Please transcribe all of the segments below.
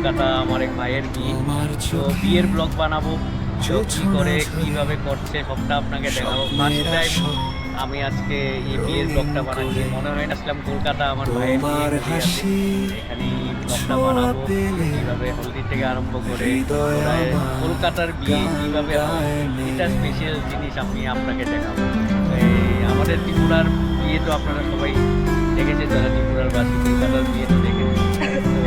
কলকাতা আমার এক ভাইয়ের বিয়ে, তো বিয়ের ব্লগ বানাবো, তো কী করে কীভাবে করছে সবটা আপনাকে দেখাবো। ফার্স্ট টাইম আমি আজকে এই বিয়ের ব্লগটা বানাচ্ছি, মনে হয় না আসলাম কলকাতা আমার ভাইয়ের বিয়ে, এখানে ব্লগটা বানাবো কীভাবে হলদি থেকে আরম্ভ করে কলকাতার বিয়ে কীভাবে হয়, এটা স্পেশাল জিনিস আমি আপনাকে দেখাবো। আমাদের ত্রিপুরার বিয়ে তো আপনারা সবাই দেখেছে, যারা ত্রিপুরার বাসী কলকাতার বিয়ে তো দেখেছে,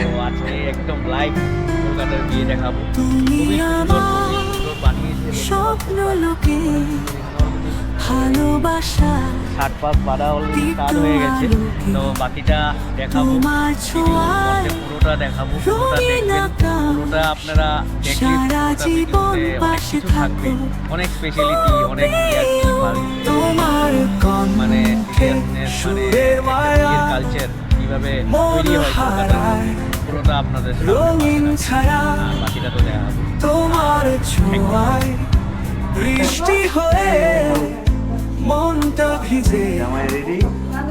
তো আজকে একদম লাইভ কলকাতার বিয়ে দেখাবো। খুবই সুন্দর বানিয়েছে, স্বপ্ন লোকে ভালোবাসা 60 বাঁধা অলরেডি স্টার্ট হয়ে গেছে, তো বাকিটা দেখাবো, পুরোটা দেখাবো, পুরোটা দেখবেন, পুরোটা আপনারা দেখলে অনেক কিছু থাকবে, অনেক স্পেশালিটি, অনেক মানে কালচার কিভাবে তৈরি হয় পুরোটা আপনাদের বাকিটা তো দেখাবো। তোমার ছোঁয়ায় বৃষ্টি হয়ে মনটা ভিজে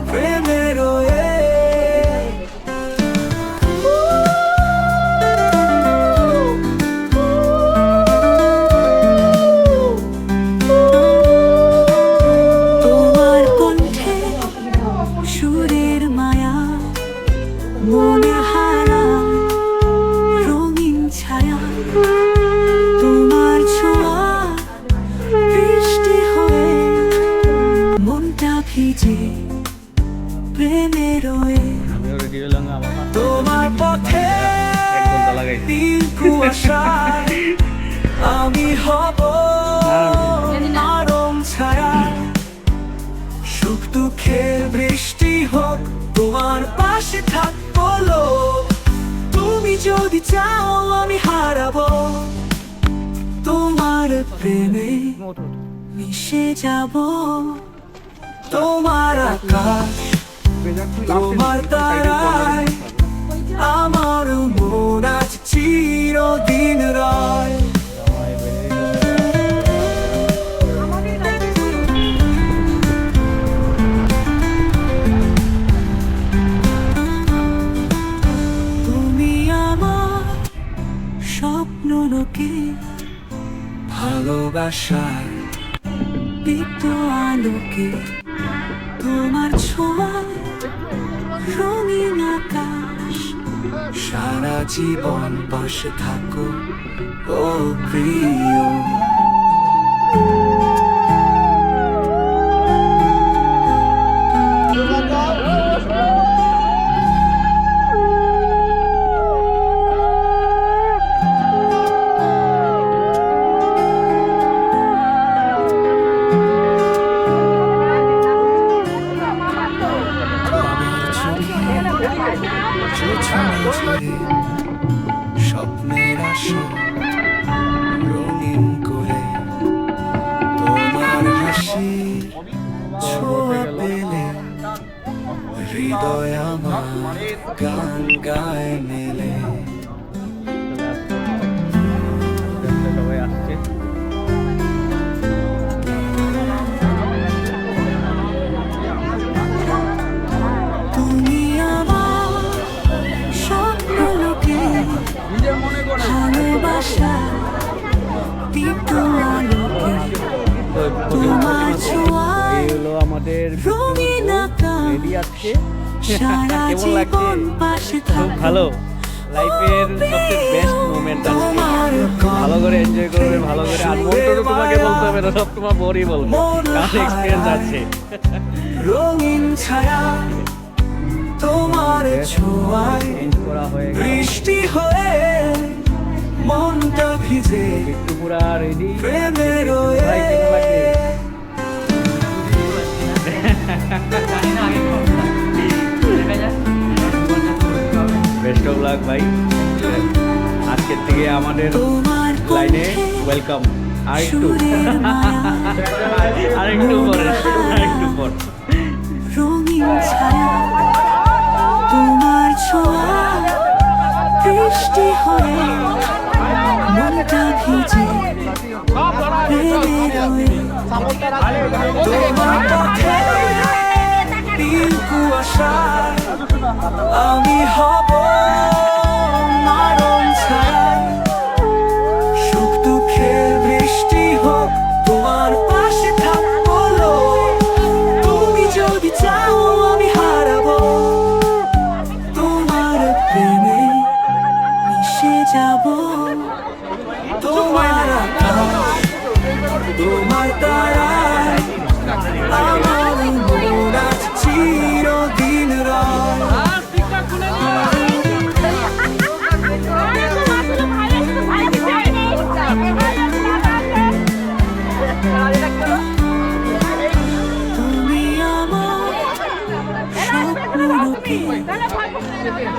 প্রেমের রয়ে, তোমার কণ্ঠে সুরের মায়া মনে হারা রঙিন ছায়া, তোমার ছোঁয়া বৃষ্টি হয়ে মনটা ভিজে প্রেমের রয়ে, তোমার পথে নীল কুয়াশায় আমি হব নরম ছায়া, সুখ দুঃখের বৃষ্টি হোক তোমার পাশে থাকবো, তুমি যদি চাও আমি হারাবো, তোমার প্রেমে মিশে যাব, তোমার আকাশ তোমার তারায় আমার মন আজ চিরদিন রায়, তুমি আমার স্বপ্ন লোকে ভালোবাসার দীপ্ত আলোকে, তোমার ছোঁয়া রঙিন আকাশ, সারা জীবন পাশে থাকো ও প্রিয়। স্বপ্নের আসর রঙিন করে তোমার হাসি ছোঁয়া পেলে হৃদয় আমার গান গায় মেলে, ভালোবাসা দীপ্ত আলোকে, তোমার ছোঁয়ায় আমাদের রঙিন আকাশ, সারা জীবন পাশে থাকো। ভালো লাইফের সবচেয়ে বেস্ট মোমেন্ট আছে, ভালো করে এনজয় করবে, ভালো করে। আর মন্টু তোমাকে বলতে হবে না, সব তোমার বড়ই বলবে, কার এক্সপেরিয়েন্স আছে। রঙিন ছায়া তোমার ছোঁয়ায় বৃষ্টি হয়ে মনটা ভিজে পুরা রেডি প্রেমের রয়ে, বেস্ট অফ লাক ভাই, আজকের থেকে আমাদের লাইনে ওয়েলকাম। আরেকটু পর রঙিন ছায়া তোমার ছোঁয়া বৃষ্টি হয়ে মনটা ভিজে প্রেমের রয়ে, তোমার পথে নীল কুয়াশায় আমি হব নরম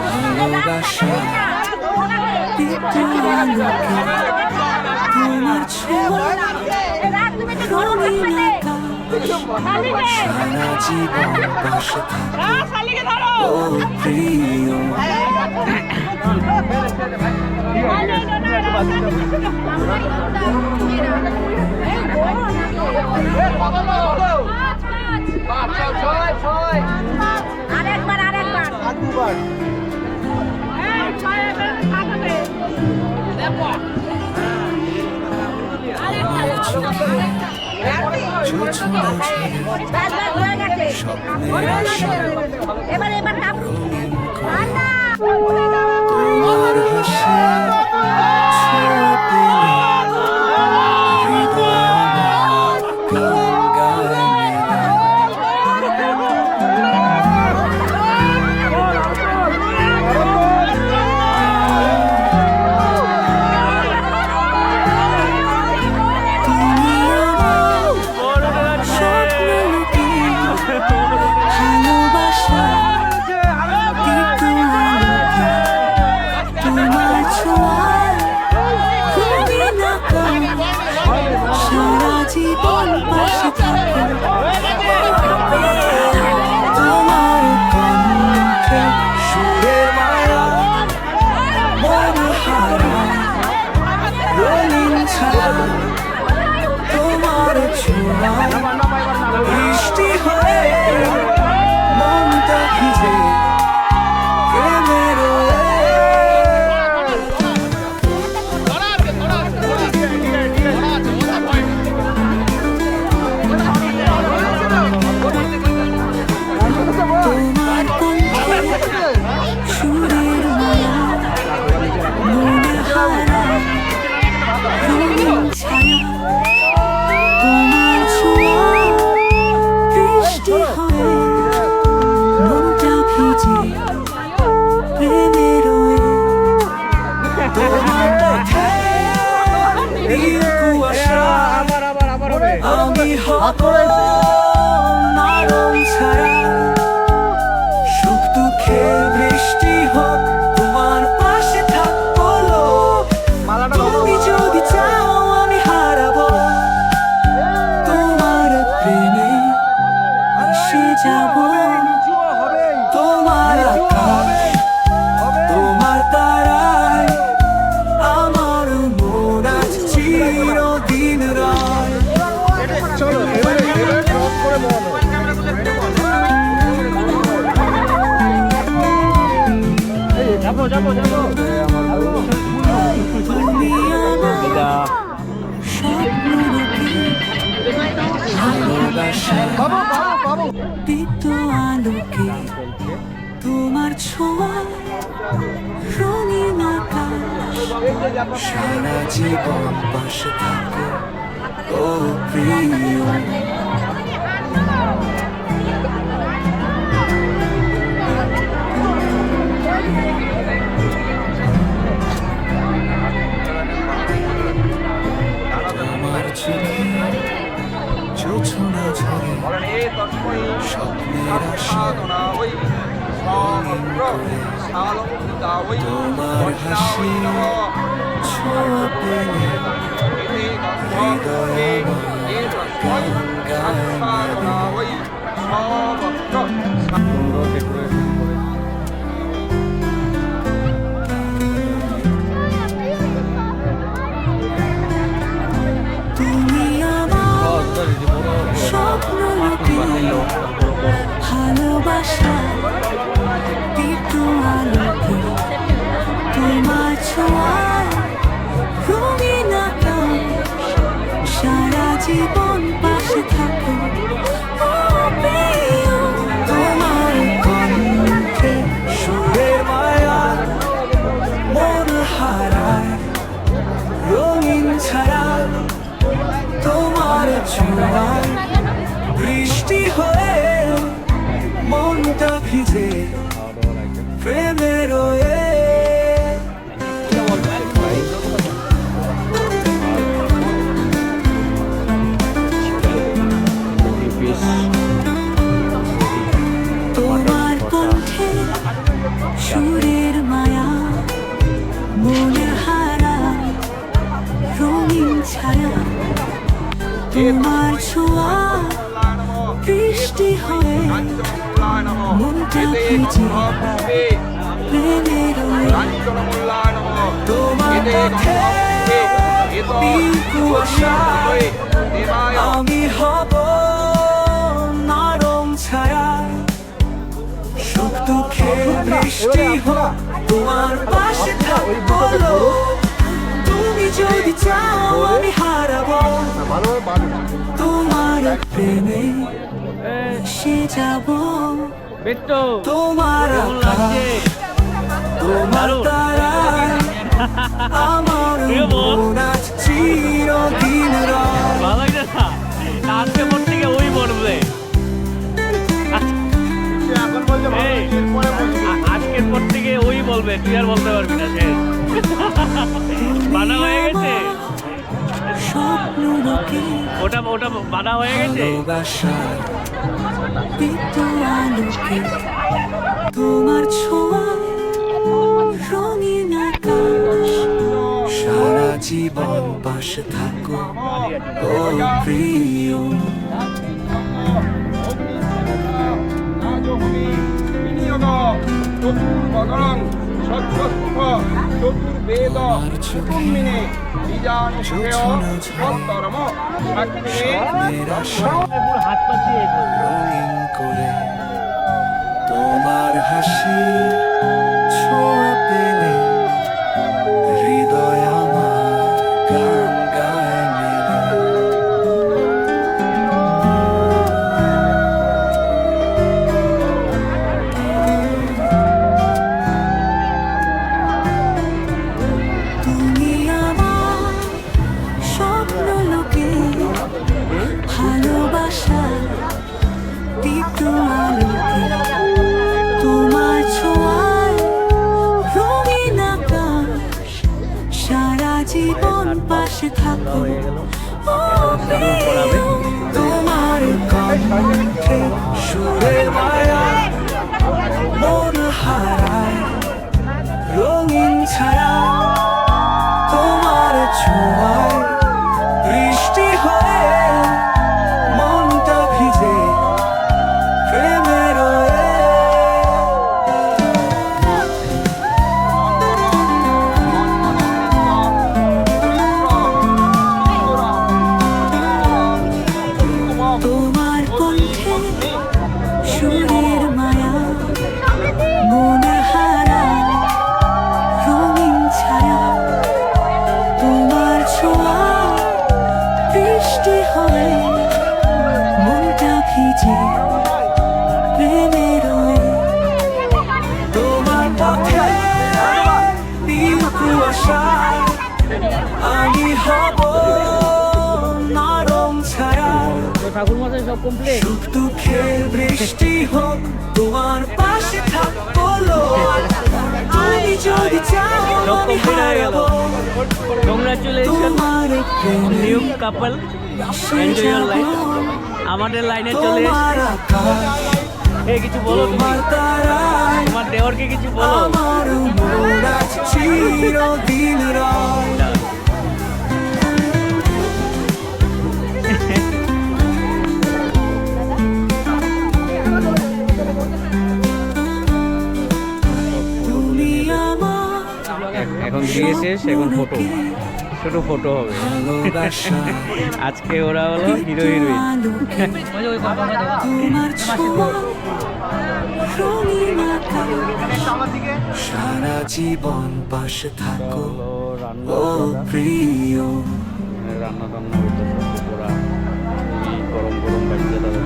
ভালোবাসা দিতে আলোকে তোমার ছোঁয়া রঙিন আকাশ সারা জীবন পাশে থাকো ও প্রিয় আরেকবার জোছনা ঝরে স্বপ্নের আশা এবার তোমার হাসি ছোঁয়া পেলে হৃদয় আমার গঙ্গায় মেলে। তুমি আমার স্বপ্নলোকে ভালোবাসা দিতে আলোকে তোমার ছোঁয়ায় রঙিন আকাশ সারা জীবন পাশে থাকো তোমার কণ্ঠে সুরের মায়া মন হারায় রঙিন ছায়া তোমার ছোঁয়ায় বৃষ্টি হয়ে মনটা ভিজে প্রেমের তোমার কণ্ঠে সুরের মায়া মনে হারায় রঙিন ছায়া তোমার ছোঁয়া বৃষ্টি হয়ে মনটা ভিজে প্রেমের তোমার পথে নীল কুয়াশা আমি হব নরম ছায়া সুখ দুঃখের বৃষ্টি হোক তোমার পাশে থাকবো লোক তুমি যদি চাও আমি হারাবো তোমার প্রেমে এসে যাব তোমার আকাশ তোমার তারায় আমার মন আজ চিরদিন রায় তুমি আমার স্বপ্নলোকে ভালোবাসা দিত আলোকে তোমার ছোঁয়া রঙিন আকাশ সারা জীবন পাশে থাকো ও প্রিয় আমার চোখে জোছনা ঝরে স্বপ্নের আশা তোমার হাসি ছোঁয়া পেলে হৃদয় আমার গঙ্গায় মেলে। তুমি আমার স্বপ্নলোকে ভালোবাসা দিত আলোকে তোমার ছোঁয়ায় রঙিন আকাশ সারা জীবন পাশে থাকো ও প্রিয় ছায়া তোমার ছোঁয়া বৃষ্টি হয়ে মনটা ভিজে প্রেমের তোমার পথে নীল কুয়াশায় আমি হব নরম ছায়া সুখ দুঃখের বৃষ্টি হোক তোমার পাশে থাকবো তুমি যদি চাও আমি হারাবো তোমার প্রেমে সে যাব বেটো তোমার আকাশ তোমার তারা আমার মন আজ চিরদিন রয় ভালো লাগছে না আজকে পর থেকে ওই বলবে এই, আজকের পর থেকে ওই বলবে তুই আর বলতে পারবি না শেষ বানা হয়ে গেছে স্বপ্ন রোকে ওটা ওটা বানা হয়ে গেছে ভালোবাসার দীপ্ত আলোকে তোমার ছোঁয়া রঙিন আকাশ সারা জীবন পাশে থাকো ও প্রিয় চতুর্বদনং সত্যস্য চতুর্বেদ চতুর্মিনে বীজানুষ্ঠেয় তত্তরম সাক্ষিণে হাত পা দিয়ে রঙিন করে তোমার হাসি ছোঁয়া পেলে হৃদয় আমার গান গায় মেলে তুমি আমার স্বপ্ন লোকে ভালোবাসা দীপ্ত আলোকে তোমার ছোঁয়ায় রঙিন আকাশ সারা জীবন পাশে থাকো ও প্রিয়, তোমার কণ্ঠে সুরের মায়া মন হারায় রঙিন ছায়া তোমার ছোঁয়ায় বৃষ্টি হয়ে মনটা ভিজে প্রেমের তোমার কণ্ঠে সুরের মায়া মন হারায় রঙিন ছায়া তোমার ছোঁয়া বৃষ্টি হয়ে মনটা ভিজে প্রেমের তোমার পথে নীল কুয়াশায় আমি হব নরম ছায়া ঠাকুর মশাই সব কমপ্লিট সুখ দুঃখের বৃষ্টি হোক তোমার পাশে থাকবো তুমি যদি চাও সব আমি কমপ্লিট হয়ে গেল হারাবো কংগ্রাচুলেশন তোমার প্রেমে new couple say enjoy your life যাব আমাদের লাইনে চলে তোমার আকাশ এই কিছু বলো তুমি তোমার তারায় তোমার দেওরকে কিছু বলো আমার মন আজ চিরদিন রয় তুমি আমার এখন বিয়ে শেষ এখন ফটো ছোট ফটো হবে ভালোবাসা আজকে ওরা হলো হিরো হিরোইন তোমার ছোঁয়া রঙিন আকাশ সারা জীবন পাশে থাকো ও প্রিয় রান্না টান্না হইতেছে ওরা এই গরম গরম বাড়িতে তাদের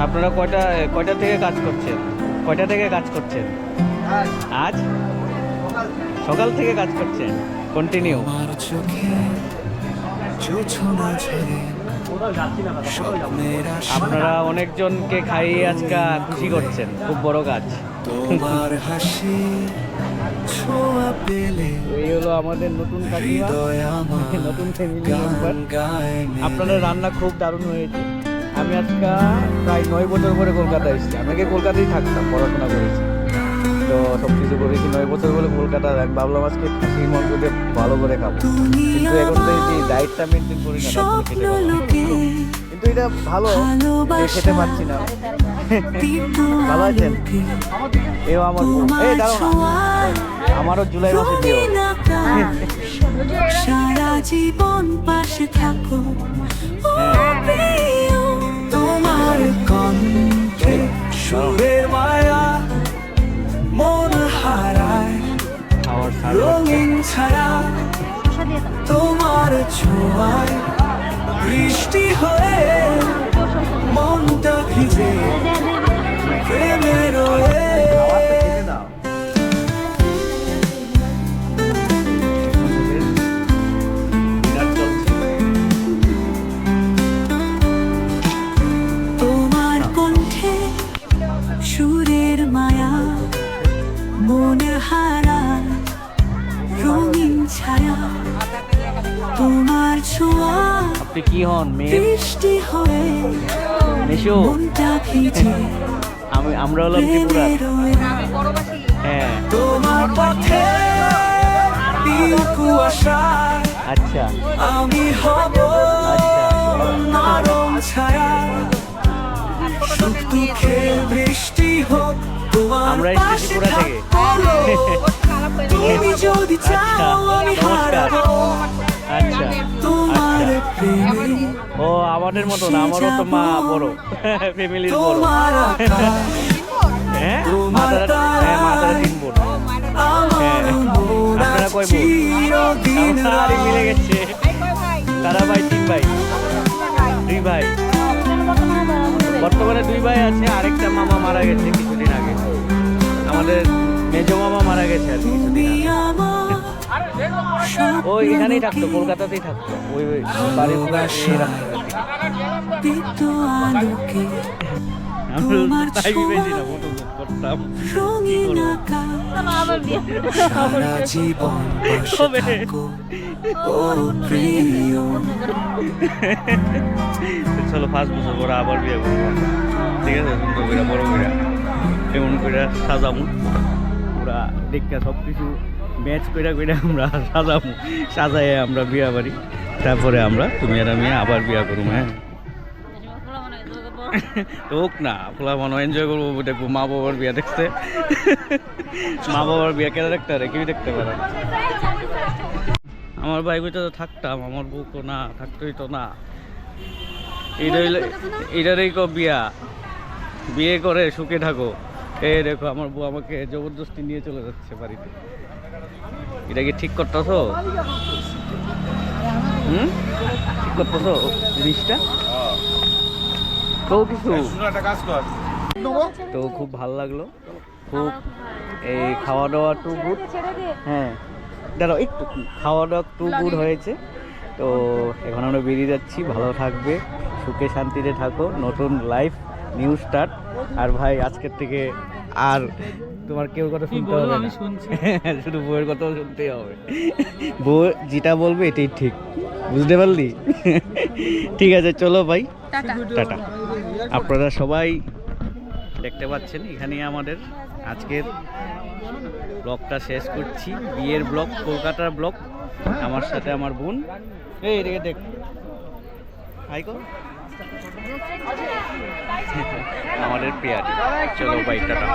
আপনারা কয়টা থেকে কাজ করছেন কয়টা থেকে কাজ করছেন আজ সকাল থেকে কাজ করছেন কন্টিনিউ তোমার চোখে জোছনা ঝরে স্বপ্নের আশা আপনারা অনেকজনকে খাইয়ে আজকে খুশি করছেন খুব বড় কাজ তোমার হাসি ছোঁয়া পেলে এই হলো আমাদের নতুন কাকিমা হৃদয় আমার নতুন ফ্যামিলি গান মেম্বার গায় মেলে। আপনাদের রান্না খুব দারুণ হয়েছে আমি আজকে প্রায় 9 বছর পরে কলকাতা এসেছি আমি আগে কলকাতায় থাকতাম পড়াশোনা করেছি তো সব কিছু করেছি 9 বছর বলে কলকাতা আমি ভাবলাম আজকে খাসি মাংস দিয়ে ভালো করে খাবো, কিন্তু এখন তো এই যে ডায়েটটা মেনটেন করি না, তার জন্য খেতে পারলাম না। কিন্তু এটা ভালো যে খেতে পারছি না। ভালো আছেন? এও আমার বউ। এই দাঁড়াও না, আমারও জুলাই মাসে বিয়ে হবে। সারা জীবন পাশে থাকো তোমার কণ্ঠে সুরের মায়া মন হারায় আমার রঙিন ছায়া তোমার ছোঁয়ায় বৃষ্টি হয়ে মনটা ভিজে প্রেমের তোমার কণ্ঠে সুরের মায়া মনে হারায় রঙিন ছায়া তোমার ছোঁয়া আপনি কি হন মেয়ে? বৃষ্টি হয়ে মেশো? মনটা ভিজে আমরা হলাম ত্রিপুরা। হ্যাঁ তোমার পথে কুয়াশায় আচ্ছা আমি হব আচ্ছা নরম ছায়া সুখ দুঃখে বৃষ্টি হোক তোমার আমরা এসেছি পাশে ত্রিপুরা থেকে। থাকবো। তুমি যদি চাও আমি নমস্কার। হারাবো আচ্ছা তোমার প্রেমে ও আমাদের মতো না, আমারও তো মা বড়, ফ্যামিলির বড়। তোমার আকাশ হ্যাঁ মাতারা, হ্যাঁ মাতারা 3 বোন। আমার মন আপনারা কয় বোন? চিরদিন তারা মিলে গেছে, তারা ভাই 3 ভাই, 2 ভাই বর্তমানে 2 ভাই আছে, আরেকটা মামা মারা গেছে কিছুদিন আগে, আমাদের মেজো মামা মারা গেছে আর কি কিছুদিন আগে। ও এখানেই থাকতো, কলকাতাতেই থাকতো, ওই বাড়ির এই দীপ্ত আলোকে আমরা তাই বেশি না ফটো করতাম। রঙিন আকাশ সারা জীবন পাশে কবে? থাকো ও প্রিয় চলো 5 বছর পরে আবার বিয়ে করবো, ঠিক আছে? সুন্দর করে বড় করে এমন করে সাজামু, পুরা দেখতে সব কিছু ম্যাচ করে করে আমরা সাজামু, সাজাই আমরা বিয়া বাড়ি, তারপরে আমরা তুমি আর আমি আবার বিয়া করবো। হ্যাঁ হোক না, খোলা মনে এনজয় করবো, দেখবো মা বাবার বিয়া দেখতে। মা বাবার বিয়া কেন দেখতে পারে, কেউ দেখতে পারে না। আমার ভাই বইটা তো থাকতাম, আমার বউ তো না থাকতোই তো না। এটারই কো বিয়া, বিয়ে করে সুখে থাকো। এই দেখো আমার বউ আমাকে জবরদস্তি নিয়ে চলে যাচ্ছে বাড়িতে। এটা কি ঠিক করতেছো? ঠিক করতেছো জিনিসটা? তো কিছু তো খুব ভালো লাগলো, খুব এই খাওয়া দাওয়া টু গুড। হ্যাঁ দাঁড়াও একটু, খাওয়া দাওয়া টু গুড হয়েছে। তো এখন আমরা বেরিয়ে যাচ্ছি, ভালো থাকবে, সুখে শান্তিতে থাকো, নতুন লাইফ নিউ স্টার্ট। আর ভাই আজকের থেকে আর তোমার কেউ কথা শুনতে হবে না, শুধু বউয়ের কথাও শুনতেই হবে। বউ যেটা বলবে এটাই ঠিক, বুঝতে পারলি? ঠিক আছে চলো ভাই, টাটা। আপনারা সবাই দেখতে পাচ্ছেন এখানেই আমাদের আজকের ব্লগটা শেষ করছি, বিয়ের ব্লগ, কলকাতার ব্লগ। আমার সাথে আমার বোন, এই এদিকে দেখ, হাই কর আমাদের পেয়ারি। চলো ভাই টাটা।